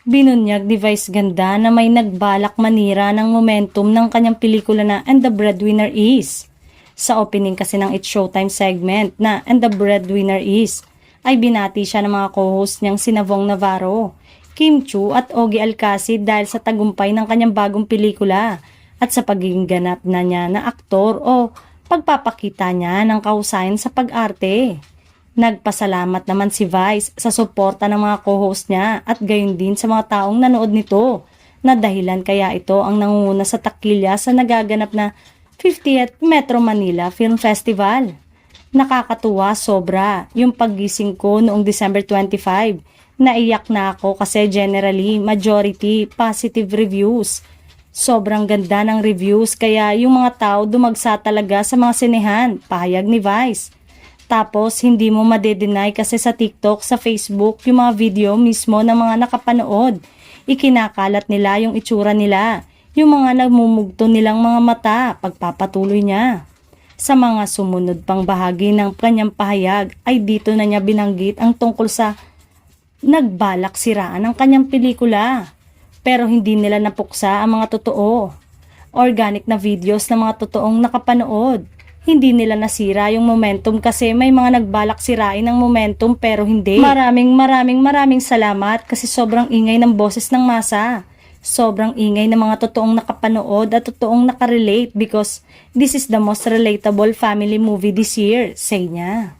Binunyag ni Vice Ganda na may nagbalak manira ng momentum ng kanyang pelikula na And the Breadwinner Is. Sa opening kasi ng It's Showtime segment na And the Breadwinner Is, ay binati siya ng mga co-host niyang sina Vong Navarro, Kim Chu at Ogie Alcacid dahil sa tagumpay ng kanyang bagong pelikula at sa pagiging ganap na niya na aktor o pagpapakita niya ng kahusayan sa pag-arte. Nagpasalamat naman si Vice sa suporta ng mga co-host niya at gayon din sa mga taong nanood nito na dahilan kaya ito ang nangunguna sa takilya sa nagaganap na 50th Metro Manila Film Festival. Nakakatuwa sobra yung paggising ko noong December 25. Naiyak na ako kasi generally majority positive reviews. Sobrang ganda ng reviews kaya yung mga tao dumagsa talaga sa mga sinehan, pahayag ni Vice. Tapos hindi mo madedenay kasi sa TikTok, sa Facebook, yung mga video mismo ng mga nakapanood. Ikinakalat nila yung itsura nila, yung mga nagmumugto nilang mga mata, pagpapatuloy niya. Sa mga sumunod pang bahagi ng kanyang pahayag ay dito na niya binanggit ang tungkol sa nagbalak siraan ng kanyang pelikula. Pero hindi nila napuksa ang mga totoo. Organic na videos ng mga totoong nakapanood. Hindi nila nasira yung momentum kasi may mga nagbalak sirain ng momentum pero hindi. Maraming salamat kasi sobrang ingay ng boses ng masa. Sobrang ingay ng mga totoong nakapanood at totoong nakarelate because this is the most relatable family movie this year, say niya.